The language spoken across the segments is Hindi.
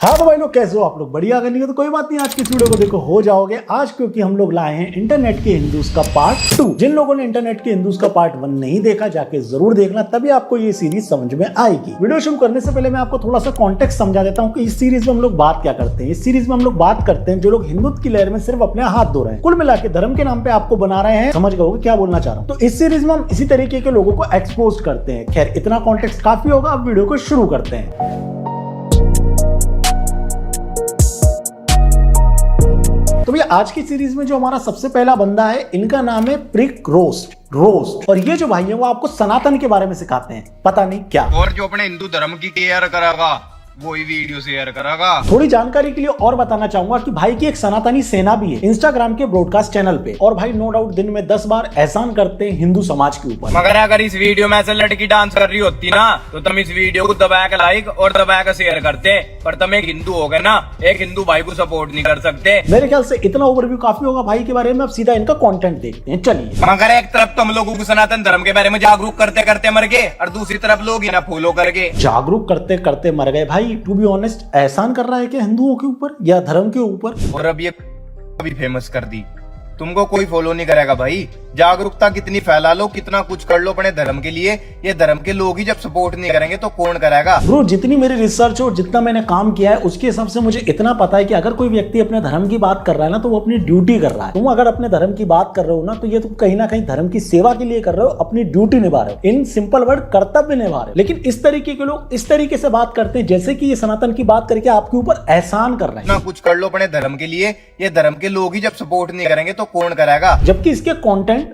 हाँ तो भाई लोग कैसे हो आप लोग? बढ़िया। अगर नहीं हो तो कोई बात नहीं, आज की इस वीडियो को देखो हो जाओगे आज, क्योंकि हम लोग लाए हैं इंटरनेट के हिंदूज का पार्ट 2। जिन लोगों ने इंटरनेट के हिंदूज का पार्ट 1 नहीं देखा, जाके जरूर देखना, तभी आपको ये सीरीज समझ में आएगी। वीडियो शुरू करने से पहले मैं आपको थोड़ा सा कॉन्टेक्स्ट समझा देता हूँ कि इस सीरीज में हम लोग बात क्या करते हैं। इस सीरीज में हम लोग बात करते हैं जो लोग हिंदुत्व की लहर में सिर्फ अपने हाथ धो रहे हैं, कुल मिला के धर्म के नाम पे आपको बना रहे हैं। समझ गए क्या बोलना चाह रहा हूँ? तो इस सीरीज में हम इसी तरीके के लोगों को एक्सपोज करते हैं। खैर इतना कॉन्टेक्स्ट काफी होगा, अब वीडियो को शुरू करते हैं। तो भैया आज की सीरीज में जो हमारा सबसे पहला बंदा है, इनका नाम है प्रिक रोस्ट। और ये जो भाई है वो आपको सनातन के बारे में सिखाते हैं, पता नहीं क्या। और जो अपने हिंदू धर्म की केयर करेगा वही वीडियो शेयर करेगा। थोड़ी जानकारी के लिए और बताना चाहूंगा कि भाई की एक सनातनी सेना भी है इंस्टाग्राम के ब्रॉडकास्ट चैनल पे, और भाई नो डाउट दिन में 10 बार एहसान करते हैं हिंदू समाज के ऊपर। मगर अगर इस वीडियो में ऐसे लड़की डांस कर रही होती ना तो तुम इस वीडियो को दबा के लाइक और दबा के शेयर करते, पर तुम एक हिंदू हो गए ना, एक हिंदू भाई को सपोर्ट नहीं कर सकते। मेरे ख्याल से इतना ओवरव्यू काफी होगा भाई के बारे में। अब सीधा इनका कंटेंट देखते हैं, चलिए। मगर एक तरफ तुम लोगों को सनातन धर्म के बारे में जागरूक करते करते मर गए, और दूसरी तरफ लोग ही ना फॉलो करके जागरूक करते करते मर गए। भाई टू बी ऑनेस्ट, एहसान कर रहा है कि हिंदुओं के ऊपर या धर्म के ऊपर। और अब ये अभी फेमस कर दी, तुमको कोई फॉलो नहीं करेगा भाई। जागरूकता कितनी फैला लो, कितना कुछ कर लो अपने धर्म के लिए, ये धर्म के लोग ही जब सपोर्ट नहीं करेंगे तो कौन करेगा? ब्रो जितनी मेरी रिसर्च और जितना मैंने काम किया है उसके हिसाब से मुझे इतना पता है कि अगर कोई व्यक्ति अपने धर्म की बात कर रहा है ना, तो वो अपनी ड्यूटी कर रहा है। तुम अगर अपने धर्म की बात कर रहे हो ना, तो ये तुम कहीं ना कहीं धर्म की सेवा के लिए कर रहे हो, अपनी ड्यूटी निभा रहे हो। इन सिंपल वर्ड कर्तव्य निभा रहे हो। लेकिन इस तरीके के लोग इस तरीके से बात करते हैं जैसे कि ये सनातन की बात करके आपके ऊपर एहसान कर रहे हैं। ना कुछ कर लो अपने धर्म के लिए, ये धर्म के लोग ही जब सपोर्ट नहीं करेंगे तो कौन करेगा? जबकि इसके कंटेंट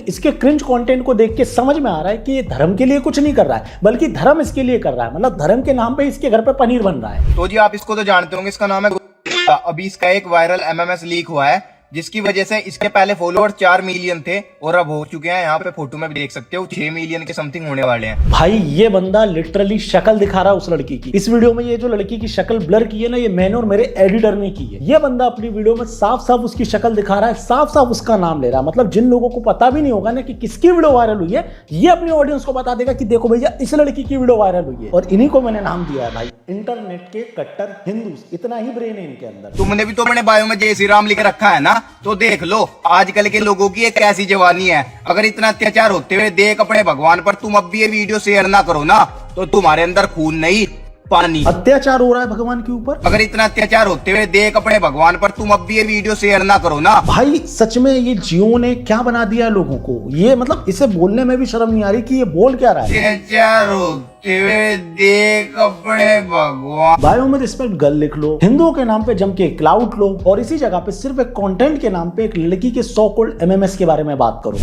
इसके क्रिंज कंटेंट को देख के समझ में आ रहा है कि ये धर्म के लिए कुछ नहीं कर रहा है, बल्कि धर्म इसके लिए कर रहा है। मतलब धर्म के नाम पे इसके घर पे पनीर बन रहा है। तो जी आप इसको तो जानते होंगे, इसका नाम है गुप्ता। अभी इसका एक वायरल एमएमएस लीक हुआ है, जिसकी वजह से इसके पहले फॉलोअर 4 मिलियन थे और अब हो चुके हैं, यहाँ पे फोटो में भी देख सकते हो, 6 मिलियन के समथिंग होने वाले हैं। भाई ये बंदा लिटरली शक्ल दिखा रहा है उस लड़की की। इस वीडियो में ये जो लड़की की शक्ल ब्लर की है ना, ये मैंने और मेरे एडिटर ने की है। ये बंदा अपनी वीडियो में साफ साफ उसकी शक्ल दिखा रहा है, साफ साफ उसका नाम ले रहा है। मतलब जिन लोगों को पता भी नहीं होगा ना कि किसकी वीडियो वायरल हुई है, ये अपनी ऑडियंस को बता देगा कि देखो भैया इस लड़की की वीडियो वायरल हुई है। और इन्हीं को मैंने नाम दिया है भाई इंटरनेट के कट्टर हिंदूज। इतना ही ब्रेन है इनके अंदर। तुमने भी तो अपने बायो में जय श्री राम लिख रखा है ना, तो देख लो आजकल के लोगों की एक कैसी जवानी है। अगर इतना अत्याचार होते हुए देख अपने भगवान पर, तुम अब भी ये वीडियो शेयर ना करो ना, तो तुम्हारे अंदर खून नहीं पानी। अत्याचार हो रहा है भगवान के ऊपर। अगर इतना अत्याचार होते हुए देख अपने भगवान पर, तुम अब भी ये वीडियो शेयर ना करो ना। भाई सच में ये जियो ने क्या बना दिया है लोगों को। ये मतलब इसे बोलने में भी शर्म नहीं आ रही कि ये बोल क्या रहा है। अत्याचार होते हुए देख अपने भगवान। बायो में रिस्पेक्ट गर्ल लिख लो, हिंदुओं के नाम पे जम के क्लाउड लो, और इसी जगह पे सिर्फ एक कंटेंट के नाम पे एक लड़की के सो कॉल्ड एमएमएस के बारे में बात करो।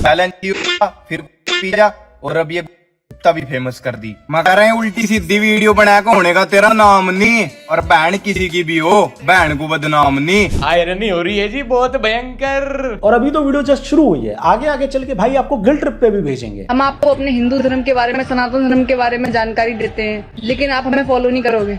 फिर पिज्जा, और अब ये तभी फेमस कर दी। मगर उल्टी सीधी वीडियो बना के होने का तेरा नाम नहीं, और बहन किसी की भी हो, बहन को बदनाम नहीं। आयरनी हो रही है जी बहुत भयंकर। और अभी तो वीडियो जस्ट शुरू हुई है, आगे आगे चल के भाई आपको गिल्ट ट्रिप पे भी भेजेंगे। हम आपको अपने हिंदू धर्म के बारे में, सनातन धर्म के बारे में जानकारी देते हैं, लेकिन आप हमें फॉलो नहीं करोगे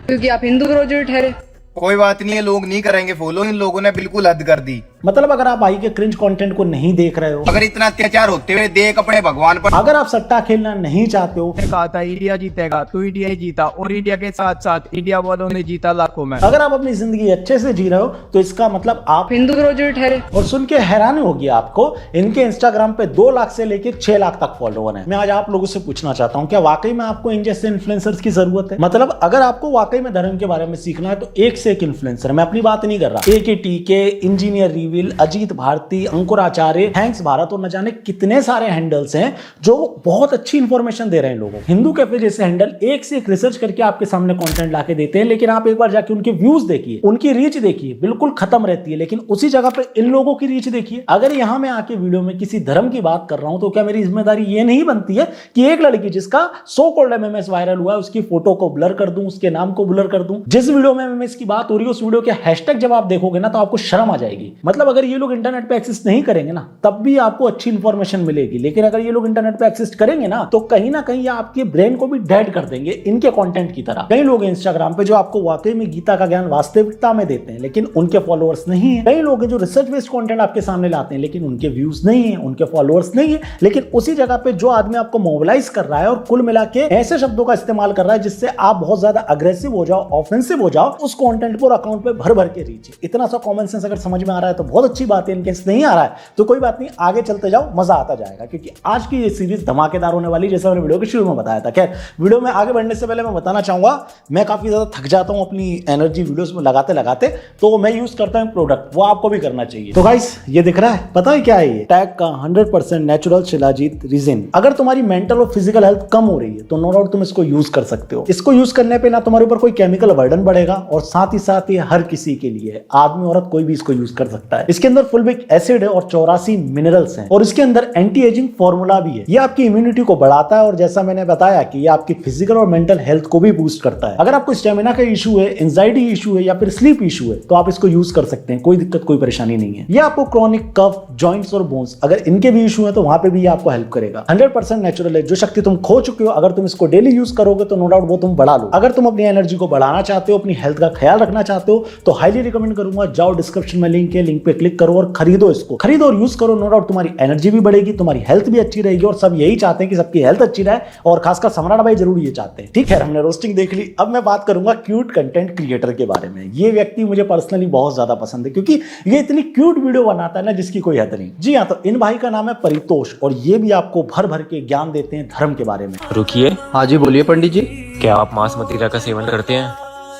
क्योंकि आप हिंदू विरोधी ठहरे। कोई बात नहीं है, लोग नहीं करेंगे फॉलो, इन लोगों ने बिल्कुल हद कर दी। मतलब अगर आप भाई के क्रिंज कंटेंट को नहीं देख रहे हो, अगर इतना अत्याचार होते हुए देख अपने भगवान पर, अगर आप सट्टा खेलना नहीं चाहते हो, कहा था इंडिया जीतेगा तो इंडिया ही जीता, और इंडिया के साथ साथ इंडिया वालों ने जीता लाखों में। अगर आप अपनी जिंदगी अच्छे से जी रहे हो, तो इसका मतलब आप हिंदू विरोधी ठहरे। और सुन के हैरानी होगी आपको, इनके इंस्टाग्राम पे 2 लाख से लेके 6 लाख तक फॉलोअर हैं। मैं आज आप लोगों से पूछना चाहता हूं, क्या वाकई में आपको इन जैसे इन्फ्लुएंसर्स की जरूरत है? मतलब अगर आपको वाकई में धर्म के बारे में सीखना है तो एक से एक इन्फ्लुएंसर, मैं अपनी बात नहीं कर रहा, AKTK, इंजीनियर रिवील, अजीत भारती, अंकुर आचार्य, थैंक्स भारत और न जाने कितने सारे हैंडल्स हैं जो बहुत अच्छी इंफॉर्मेशन दे रहे हैं लोगों को। हिंदू कैफे जैसे हैंडल एक से एक रिसर्च करके आपके सामने कंटेंट लाके देते हैं, लेकिन आप एक बार जाके उनके व्यूज देखिए, उनकी रीच देखिए, बिल्कुल खत्म रहती है। लेकिन उसी जगह पे इन लोगों की रीच देखिए। अगर यहां मैं आके वीडियो में किसी धर्म की बात कर रहा हूं, तो क्या मेरी जिम्मेदारी ये नहीं बनती है कि एक लड़की जिसका सो कॉल्ड एमएमएस वायरल हुआ है, उसकी फोटो को ब्लर कर दूं, उसके नाम को ब्लर कर दूं? जिस वीडियो में एमएमएस की बात हो रही है उस वीडियो के हैशटैग जब आप देखोगे ना तो आपको शर्म आ जाएगी। मतलब अगर ये लोग इंटरनेट पे एक्सेस नहीं करेंगे ना तब भी आपको अच्छी इंफॉर्मेशन मिलेगी, लेकिन अगर ये लोग इंटरनेट पे एक्सेस करेंगे ना तो कहीं ना कहीं आपके ब्रेन को भी डेड कर देंगे इनके कंटेंट की तरह। कई लोग इंस्टाग्राम पे जो आपको वाकई में गीता का ज्ञान वास्तविकता में देते हैं लेकिन उनके फॉलोअर्स नहीं है। कई लोग जो रिसर्च बेस्ड कंटेंट आपके सामने लाते हैं लेकिन उनके व्यूज नहीं है, उनके फॉलोअर्स नहीं है। लेकिन उसी जगह पे जो आदमी आपको मोबिलाइज कर रहा है और कुल मिला के ऐसे शब्दों का इस्तेमाल कर रहा है जिससे आप बहुत ज्यादा अग्रेसिव हो जाओ, ऑफेंसिव हो जाओ, उस कंटेंट को अकाउंट पे भर भर के रीच। इतना सा कॉमन सेंस अगर समझ में आ रहा है तो बहुत अच्छी बात है, इनके नहीं आ रहा है तो कोई बात नहीं, आगे चलते जाओ, मजा आता जाएगा क्योंकि आज की ये सीरीज धमाकेदार होने वाली, जैसा मैंने वीडियो के शुरू में बताया था। खैर वीडियो में आगे बढ़ने से पहले मैं बताना चाहूंगा मैं काफी ज्यादा थक जाता हूं अपनी एनर्जी वीडियोस में लगाते लगाते, तो मैं यूज करता हूं प्रोडक्ट, वो आपको भी करना चाहिए। तो गाइस ये दिख रहा है, पता है क्या है ये? टैग का 100% नेचुरल शिलाजीत रिजिन। अगर तुम्हारी मेंटल और फिजिकल हेल्थ कम हो रही है तो नो डाउट तुम इसको यूज कर सकते हो। इसको यूज करने पे ना तुम्हारे ऊपर कोई केमिकल बर्डन बढ़ेगा और साथ ही साथ ये हर किसी के लिए है, आदमी औरत कोई भी इसको यूज कर सकता है। इसके अंदर फुलविक एसिड है और 84 मिनरल्स हैं और इसके अंदर एंटी एजिंग फॉर्मूला भी है। ये आपकी इम्यूनिटी को बढ़ाता है और जैसा मैंने बताया कि ये आपकी फिजिकल और मेंटल हेल्थ को भी बूस्ट करता है। अगर आपको स्टेमिना का इशू है, एंजाइटी इशू है या फिर स्लीप इशू है तो आप इसको यूज कर सकते हैं, कोई दिक्कत कोई परेशानी नहीं है। ये आपको क्रॉनिक कफ, जॉइंट्स और बोन्स अगर इनके भी इशू है तो वहां पे भी ये आपको हेल्प करेगा। 100% नेचुरल है, जो शक्ति तुम खो चुके हो अगर तुम इसको डेली यूज करोगे तो नो डाउट वो तुम बढ़ा लो। अगर तुम अपनी एनर्जी को बढ़ाना चाहते हो, अपनी हेल्थ का ख्याल रखना चाहते हो तो हाईली रिकमेंड करूंगा, जाओ डिस्क्रिप्शन में लिंक है, लिंक पे क्लिक करो और खरीदो इसको, खरीदो और यूज करो। नो डाउट तुम्हारी एनर्जी भी बढ़ेगी, तुम्हारी हेल्थ भी अच्छी रहेगी और सब यही चाहते हैं कि सबकी हेल्थ अच्छी रहे और खासकर सम्राट भाई जरूर ये चाहते हैं। ठीक है, हमने रोस्टिंग देख ली, अब मैं बात करूंगा क्यूट कंटेंट क्रिएटर के बारे में। ये व्यक्ति मुझे पर्सनली बहुत ज्यादा पसंद है क्योंकि ये इतनी क्यूट वीडियो बनाता है ना जिसकी कोई हद नहीं। जी हाँ, तो इन भाई का नाम है परितोष और ये भी आपको भर भर के ज्ञान देते हैं धर्म के बारे में। रुकिए, हाँ जी बोलिए पंडित जी। क्या आप मांस मदिरा का सेवन करते हैं?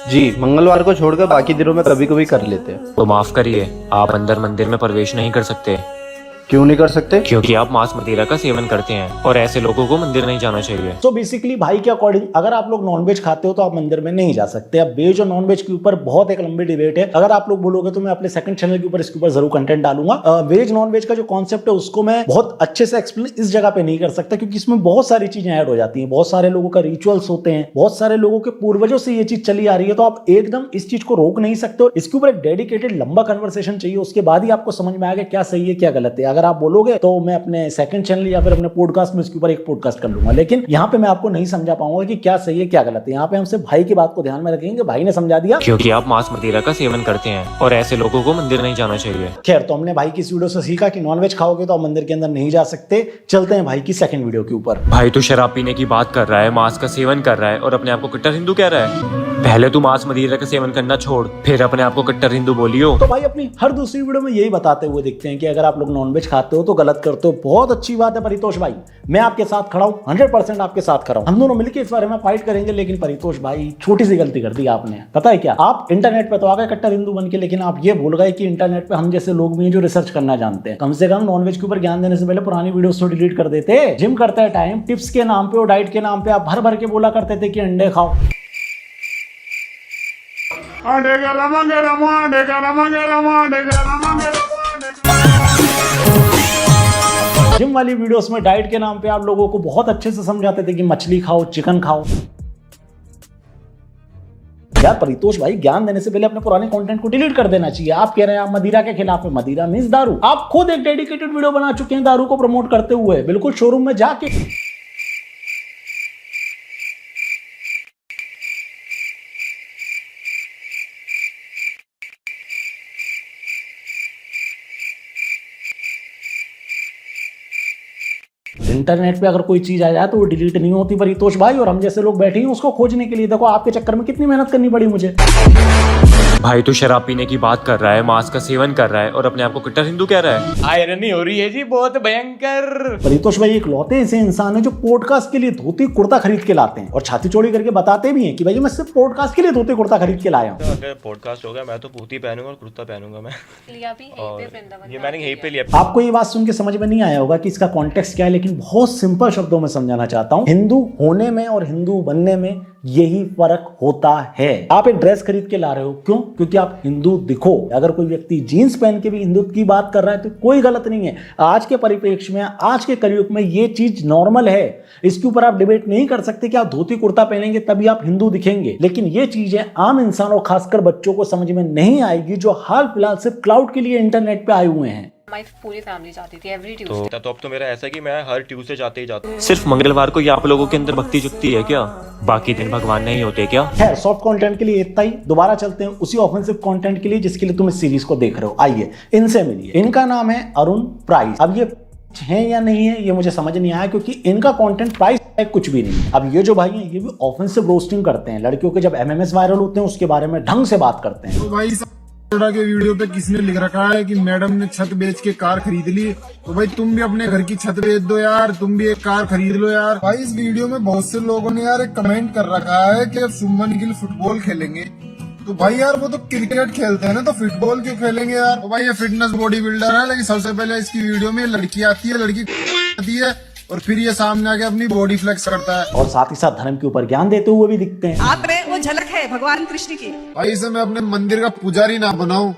जी मंगलवार को छोड़कर बाकी दिनों में कभी कभी कर लेते हैं। तो माफ करिए, आप अंदर मंदिर में प्रवेश नहीं कर सकते। क्यों नहीं कर सकते? क्योंकि आप मांस मदिरा का सेवन करते हैं और ऐसे लोगों को मंदिर नहीं जाना चाहिए। तो बेसिकली भाई के अकॉर्डिंग अगर आप लोग नॉनवेज खाते हो तो आप मंदिर में नहीं जा सकते। अब वेज और नॉनवेज के ऊपर बहुत एक लंबी डिबेट है, अगर आप लोग बोलोगे तो मैं अपने सेकंड चैनल के ऊपर इसके ऊपर जरूर कंटेंट डालूंगा। वेज नॉनवेज का जो कॉन्सेप्ट है उसको मैं बहुत अच्छे से एक्सप्लेन इस जगह पे नहीं कर सकता क्योंकि इसमें बहुत सारी चीजें ऐड हो जाती हैं, बहुत सारे लोगों का रिचुअल्स होते हैं, बहुत सारे लोगों के पूर्वजों से ये चीज चली आ रही है, तो आप एकदम इस चीज को रोक नहीं सकते हो। इसके ऊपर एक डेडिकेटेड लंबा कन्वर्सेशन चाहिए, उसके बाद ही आपको समझ में आएगा क्या सही है क्या गलत है। अगर आप बोलोगे तो मैं अपने सेकंड चैनल या फिर अपने पॉडकास्ट में इसके ऊपर एक पॉडकास्ट कर लूंगा, लेकिन यहाँ पे मैं आपको नहीं समझा पाऊंगा कि क्या सही है क्या गलत है। यहाँ पे हम सिर्फ भाई की बात को ध्यान में रखेंगे, भाई ने समझा दिया। क्योंकि आप मांस मदिरा का सेवन करते हैं और ऐसे लोगों को मंदिर नहीं जाना चाहिए। खैर, तो हमने भाई की इस वीडियो से सीखा कि नॉनवेज खाओगे तो आप मंदिर के अंदर नहीं जा सकते। चलते हैं भाई की सेकंड वीडियो के ऊपर। भाई तो शराब पीने की बात कर रहा है, मांस का सेवन कर रहा है और अपने आप को कट्टर हिंदू कह रहा है। पहले तू मांस मदिरा का सेवन करना छोड़, फिर अपने आप को कट्टर हिंदू बोलियो। तो भाई अपनी हर दूसरी वीडियो में यही बताते हुए दिखते हैं कि अगर आप लोग नॉनवेज खाते हो तो गलत करते हो। बहुत अच्छी बात है परितोष भाई, मैं आपके साथ खड़ा हूं, 100% आपके साथ खड़ा हूं। हम दोनों मिलकर इस बारे में फाइट करेंगे। लेकिन परितोष भाई छोटी सी गलती कर दी आपने, पता है क्या? आप इंटरनेट पे तो आ गए कट्टर हिंदू बन के, लेकिन आप ये भूल गए कि इंटरनेट पे हम जैसे लोग भी हैं जो रिसर्च करना जानते हैं। कम से कम नॉनवेज के ऊपर ज्ञान देने से पहले पुरानी वीडियोस तो डिलीट कर देते। जिम करते टाइम टिप्स के नाम पे और डाइट के नाम पे आप भर भर के बोला करते थे कि अंडे खाओ। जिम वाली वीडियोस में डाइट के नाम पे आप लोगों को बहुत अच्छे से समझाते थे कि मछली खाओ, चिकन खाओ। यार परितोष भाई, ज्ञान देने से पहले अपने पुराने कंटेंट को डिलीट कर देना चाहिए। आप कह रहे हैं आप मदिरा के खिलाफ है, मदिरा मींस दारू। आप खुद एक डेडिकेटेड वीडियो बना चुके हैं दारू को प्रमोट करते हुए, बिल्कुल शोरूम में जाके। इंटरनेट पे अगर कोई चीज आ जाए तो वो डिलीट नहीं होती परितोष भाई, और हम जैसे लोग बैठे हैं उसको खोजने के लिए। देखो आपके चक्कर में कितनी मेहनत करनी पड़ी मुझे। भाई तो शराब पीने की बात कर रहा है, मांस का सेवन कर रहा है और अपने आप को कट्टर हिंदू कह रहा है। आयरनी हो रही है जी, बहुत भयंकर। परितोष भाई एक लौते ऐसे इंसान है जो पॉडकास्ट के लिए धोती कुर्ता खरीद के लाते हैं और छाती चौड़ी करके बताते भी हैं कि भाई मैं सिर्फ पॉडकास्ट के लिए धोती कुर्ता खरीद के लाया हूँ। अगर पॉडकास्ट होगा मैं तो धोती पहनूंगा और कुर्ता पहनूंगा मैं। लिया भी यहीं पे वृंदावन ये मैंने यहीं पे लिया। आपको ये बात सुन के समझ में नहीं आया होगा कि इसका कॉन्टेक्स्ट क्या है, लेकिन बहुत सिंपल शब्दों में समझाना चाहता हूं, हिंदू होने में और हिंदू बनने में यही फर्क होता है। आप एक ड्रेस खरीद के ला रहे हो, क्यों? क्योंकि आप हिंदू दिखो। अगर कोई व्यक्ति जीन्स पहन के भी हिंदुत्व की बात कर रहा है तो कोई गलत नहीं है। आज के परिप्रेक्ष्य में, आज के कलयुग में ये चीज नॉर्मल है। इसके ऊपर आप डिबेट नहीं कर सकते कि आप धोती कुर्ता पहनेंगे तभी आप हिंदू दिखेंगे। लेकिन ये चीजें आम इंसानों, खासकर बच्चों को समझ में नहीं आएगी जो हाल फिलहाल सिर्फ क्लाउड के लिए इंटरनेट पे आए हुए हैं। हमारी पूरी फैमिली जाती थी एवरी ट्यूसडे। तो अब तो मेरा ऐसा है कि मैं हर ट्यूसडे जाते ही जाता हूँ। सिर्फ मंगलवार को ही आप लोगों के अंदर भक्ति जुगती है क्या? बाकी दिन भगवान नहीं होते क्या? खैर, सॉफ्ट कंटेंट के लिए इतना ही। दोबारा चलते हैं उसी ऑफेंसिव कंटेंट के लिए जिसके लिए तुम इस सीरीज को देख रहे हो। आइए इनसे मिलिए। इनका नाम है अरुण प्राइस। अब ये है या नहीं है ये मुझे समझ नहीं आया, क्योंकि इनका कंटेंट प्राइस कुछ भी नहीं है। अब ये जो भाई हैं ये भी ऑफेंसिव रोस्टिंग करते हैं। लड़कियों के जब एमएमएस वायरल होते हैं उसके बारे में ढंग से बात करते हैं। तो भाई के वीडियो पे किसने लिख रखा है कि मैडम ने छत बेच के कार खरीद ली, तो भाई तुम भी अपने घर की छत बेच दो यार, तुम भी एक कार खरीद लो यार। भाई इस वीडियो में बहुत से लोगों ने यार एक कमेंट कर रखा है कि अब शुभमन गिल फुटबॉल खेलेंगे, तो भाई यार वो तो क्रिकेट खेलते हैं ना, तो फुटबॉल क्यों खेलेंगे यार? तो भाई ये फिटनेस बॉडी बिल्डर है, लेकिन सबसे पहले इसकी वीडियो में लड़की आती है, लड़की आती है और फिर ये सामने आके अपनी बॉडी फ्लेक्स करता है और साथ ही साथ धर्म के ऊपर ज्ञान देते हुए भी दिखते हैं। आप में वो झलक है भगवान कृष्ण की। भाई इसे मैं अपने मंदिर का पुजारी ना बनाऊं,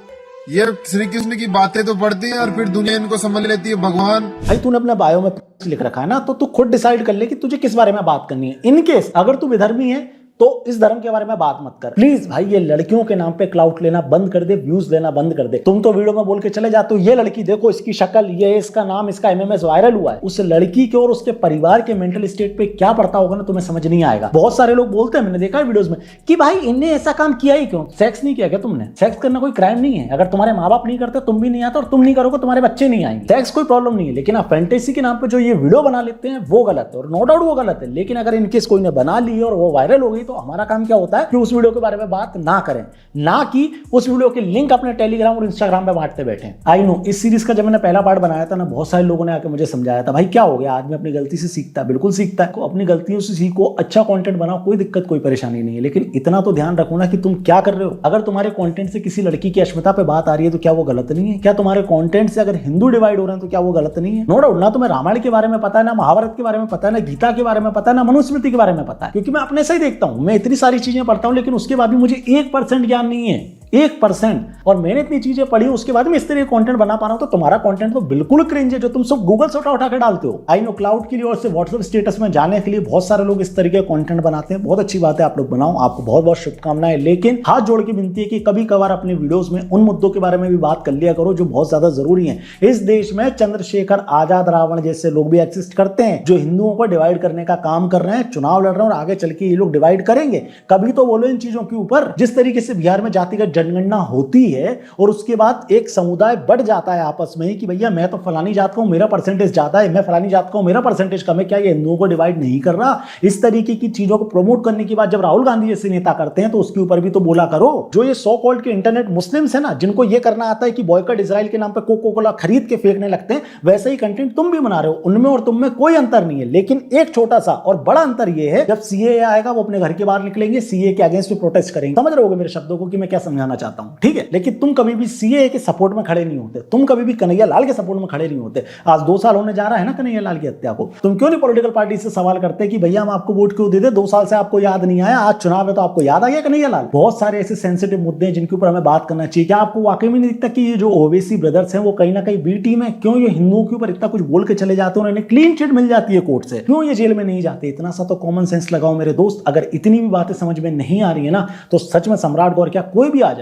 ये श्री कृष्ण की बातें तो पढ़ती है और फिर दुनिया इनको समझ लेती है भगवान। भाई तूने अपने बायो में लिख रखा है ना, तो तू खुद डिसाइड कर ले कि तुझे किस बारे में बात करनी है। इनकेस अगर तू विधर्मी है तो इस धर्म के बारे में बात मत कर प्लीज। भाई ये लड़कियों के नाम पे क्लाउड लेना बंद कर दे, व्यूज लेना बंद कर दे। तुम तो वीडियो में बोल के चले जाते हो ये लड़की देखो, इसकी शक्ल, ये इसका नाम, इसका एमएमएस वायरल हुआ है। उस लड़की के और उसके परिवार के मेंटल स्टेट पे क्या पड़ता होगा ना, तुम्हें समझ नहीं आएगा। बहुत सारे लोग बोलते हैं, मैंने देखा है वीडियोस में, कि भाई इनने ऐसा काम किया ही क्यों? सेक्स नहीं किया क्या तुमने? सेक्स करना कोई क्राइम नहीं है। अगर तुम्हारे माँ बाप नहीं करते, तुम भी नहीं आता, और तुम नहीं करोगे तुम्हारे बच्चे नहीं आएंगे। सेक्स कोई प्रॉब्लम नहीं है। लेकिन आप फैंटेसी के नाम पे जो ये वीडियो बना लेते हैं वो गलत है, और नो डाउट वो गलत है। लेकिन अगर इनकेस कोई ने बना ली और वो वायरल हो गई तो हमारा काम क्या होता है कि उस वीडियो के बारे में बात ना करें, ना कि उस वीडियो के लिंक अपने टेलीग्राम और इंस्टाग्राम पे बांटते बैठे। आई नो इस सीरीज का जब मैंने पहला पार्ट बनाया था ना, बहुत सारे लोगों ने आके मुझे समझाया था, भाई क्या हो गया, आदमी अपनी गलती से सीखता है। बिल्कुल सीखता है, अपनी गलतियों से सीखो, अच्छा कंटेंट बनाओ, कोई दिक्कत कोई परेशानी नहीं है। लेकिन इतना तो ध्यान रखो ना कि तुम क्या कर रहे हो। अगर तुम्हारे कंटेंट से किसी लड़की की अस्मिता पे बात आ रही है तो क्या वो गलत नहीं है? क्या तुम्हारे कंटेंट से अगर हिंदू डिवाइड हो रहे हैं तो क्या वो गलत नहीं है? नो डाउट, ना तुम्हें रामायण के बारे में पता है, ना महाभारत के बारे में पता है, ना गीता के बारे में पता है, ना मनुस्मृति के बारे में पता है, क्योंकि मैं अपने से ही देखता हूं। मैं इतनी सारी चीजें पढ़ता हूं लेकिन उसके बाद भी मुझे 1% ज्ञान नहीं है, 1%। और मैंने इतनी चीजें पढ़ी उसके बाद में इस तरह कंटेंट बना पा रहा हूं। तो तुम्हारा कंटेंट तो बिल्कुल क्रिंज है जो तुम सब गूगल से उठा के डालते हो। आई नो क्लाउड के लिए और से व्हाट्सएप स्टेटस में जाने के लिए बहुत सारे लोग इस तरीके का कंटेंट बनाते हैं। बहुत अच्छी बात है, आप लोग बनाओ, आपको बहुत बहुत शुभकामनाएं। लेकिन हाथ जोड़ के विनती है कि कभी कभार अपने वीडियोस में उन मुद्दों के बारे में भी बात कर लिया करो जो बहुत ज्यादा जरूरी है। इस देश में चंद्रशेखर आजाद, रावण जैसे लोग भी एग्जिस्ट करते हैं जो हिंदुओं को डिवाइड करने का काम कर रहे हैं, चुनाव लड़ रहे हैं और आगे चल के ये लोग डिवाइड करेंगे। कभी तो बोलो इन चीजों के ऊपर। जिस तरीके से बिहार में जातिगत जनगणना होती है और उसके बाद एक समुदाय बढ़ जाता है आपस में कि भैया मैं तो फलानी जात का हूं, मेरा परसेंटेज ज्यादा है, मैं फलानी जात का हूं, मेरा परसेंटेज कम है, क्या ये हिंदुओं को डिवाइड नहीं कर रहा? इस तरीके की चीजों को प्रमोट करने की बात जब राहुल गांधी जैसे नेता करते हैं तो उसके ऊपर भी तो बोला करो। जो ये सो कॉल्ड के इंटरनेट मुस्लिम्स है ना, जिनको ये करना आता है कि बॉयकॉट इजराइल के नाम पे कोको कोला खरीद के फेंकने लगते हैं, वैसे ही कंटेंट तुम भी बना रहे हो। उनमें और तुम में कोई अंतर नहीं है। लेकिन एक छोटा सा और बड़ा अंतर ये है, जब सीए आएगा वो अपने घर के बाहर निकलेंगे, सीए के अगेंस्ट में प्रोटेस्ट करेंगे। समझ रहे होगे मेरे शब्दों को कि मैं क्या समझाना चाहता हूं, ठीक है? लेकिन तुम कभी भी सीए के सपोर्ट में खड़े नहीं होते, तुम कभी भी कन्हैया लाल के सपोर्ट में खड़े नहीं होते। आज 2 साल होने जा रहा है ना कन्हैया लाल की हत्या को। तुम क्यों नहीं पॉलिटिकल पार्टी से सवाल करते कि भैया हम आपको वोट क्यों दे दे, 2 साल से आपको याद नहीं आया, आज चुनाव है तो आपको याद आ गया कन्हैया लाल? बहुत सारे ऐसे सेंसिटिव मुद्दे हैं जिनके ऊपर हमें बात करना चाहिए। क्या आपको वाकई में नहीं दिखता कि ये जो ओवैसी ब्रदर्स हैं वो कहीं ना कहीं बी टीम है? क्यों ये हिंदुओं के ऊपर इतना कुछ बोल के चले जाते हैं, उन्हें क्लीन चिट मिल जाती है कोर्ट से, क्यों ये जेल में नहीं जाते? इतना सा तो कॉमन सेंस लगाओ मेरे दोस्त। अगर इतनी भी बातें समझ में नहीं आ रही है ना तो सच में सम्राट गौर क्या कोई भी आ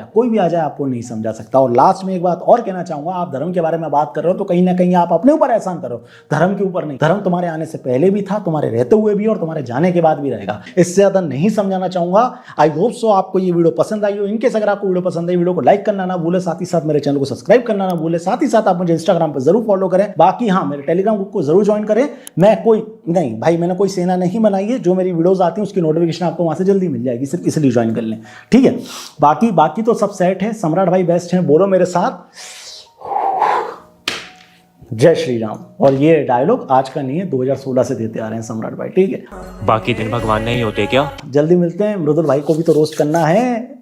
जाए आपको नहीं समझा सकता। और लास्ट में एक बात और कहना चाहूंगा, आप धर्म के बारे में बात कर रहे हो तो कहीं ना कहीं आप अपने ऊपर एहसान करो, धर्म के ऊपर नहीं। धर्म तुम्हारे आने से पहले भी था, तुम्हारे रहते हुए भी और तुम्हारे जाने के बाद भी रहेगा। इससे ज्यादा नहीं समझाना चाहूंगा। आई होप सो आपको ये वीडियो पसंद आई हो। इनकेस अगर आपको वीडियो पसंद आई, वीडियो को लाइक करना ना भूले, साथ ही साथ मेरे चैनल को सब्सक्राइब करना ना भूले, साथ ही साथ आप मुझे इंस्टाग्राम पर जरूर फॉलो करें। बाकी हाँ, मेरे टेलीग्राम ग्रुप को जरूर ज्वाइन करें। मैं कोई नहीं भाई, मैंने कोई सेना नहीं बनाई है, जो मेरी वीडियोस आती हैं उसकी नोटिफिकेशन आपको वहां से जल्दी मिल जाएगी, सिर्फ इसलिए ज्वाइन कर लें, ठीक है? बाकी तो सब सेट है। सम्राट भाई बेस्ट हैं, बोलो मेरे साथ जय श्री राम। और ये डायलॉग आज का नहीं है, 2016 से देते आ रहे हैं सम्राट भाई, ठीक है? बाकी दिन भगवान नहीं होते क्या? जल्दी मिलते हैं। मृदुल भाई को भी तो रोस्ट करना है।